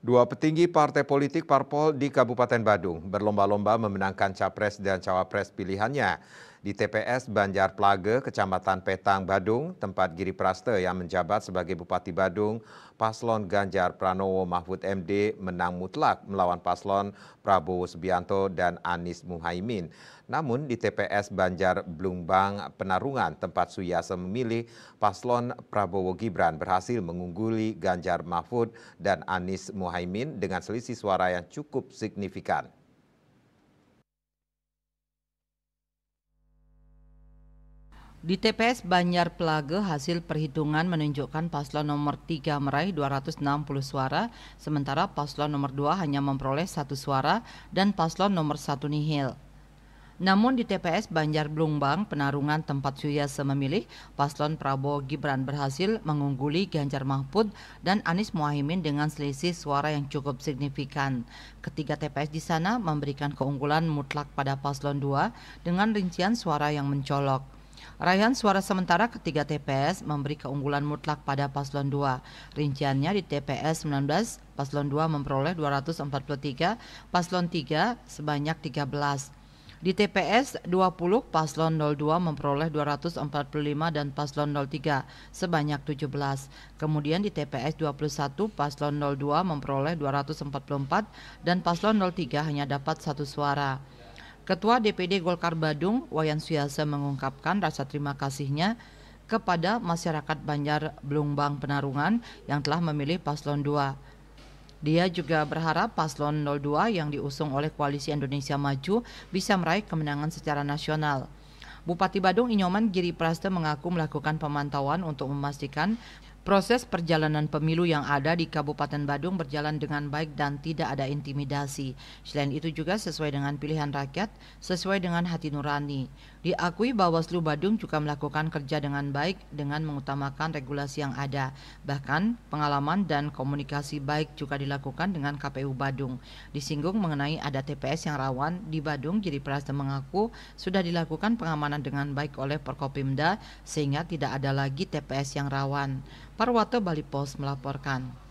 Dua petinggi partai politik parpol di Kabupaten Badung berlomba-lomba memenangkan capres dan cawapres pilihannya. Di TPS Banjar Plage, Kecamatan Petang, Badung, tempat Giri Praste yang menjabat sebagai Bupati Badung, paslon Ganjar Pranowo Mahfud MD menang mutlak melawan paslon Prabowo Subianto dan Anies Muhaimin. Namun di TPS Banjar Blumbang Penarungan, tempat Suyasa memilih, paslon Prabowo Gibran berhasil mengungguli Ganjar Mahfud dan Anies Muhaimin dengan selisih suara yang cukup signifikan. Di TPS Banjar Plage, hasil perhitungan menunjukkan paslon nomor 3 meraih 260 suara, sementara paslon nomor 2 hanya memperoleh 1 suara dan paslon nomor 1 nihil. Namun di TPS Banjar Blumbang Penarungan tempat Suyasa memilih, paslon Prabowo Gibran berhasil mengungguli Ganjar Mahfud dan Anies Muhaimin dengan selisih suara yang cukup signifikan. Ketiga TPS di sana memberikan keunggulan mutlak pada paslon 2 dengan rincian suara yang mencolok. Raihan suara sementara ketiga TPS memberi keunggulan mutlak pada paslon 2. Rinciannya di TPS 19, paslon 2 memperoleh 243, paslon 3 sebanyak 13. Di TPS 20, paslon 02 memperoleh 245 dan paslon 03 sebanyak 17. Kemudian di TPS 21, paslon 02 memperoleh 244 dan paslon 03 hanya dapat 1 suara. Ketua DPD Golkar Badung, Wayan Suyasa mengungkapkan rasa terima kasihnya kepada masyarakat Banjar Blumbang Penarungan yang telah memilih paslon 2. Dia juga berharap paslon 02 yang diusung oleh Koalisi Indonesia Maju bisa meraih kemenangan secara nasional. Bupati Badung Inyoman Giri Praste mengaku melakukan pemantauan untuk memastikan proses perjalanan pemilu yang ada di Kabupaten Badung berjalan dengan baik dan tidak ada intimidasi. Selain itu juga sesuai dengan pilihan rakyat, sesuai dengan hati nurani. Diakui Bawaslu Badung juga melakukan kerja dengan baik dengan mengutamakan regulasi yang ada. Bahkan pengalaman dan komunikasi baik juga dilakukan dengan KPU Badung. Disinggung mengenai ada TPS yang rawan di Badung, Giri Praste mengaku sudah dilakukan pengamanan dengan baik oleh Forkopimda sehingga tidak ada lagi TPS yang rawan. Parwato Bali Pos melaporkan.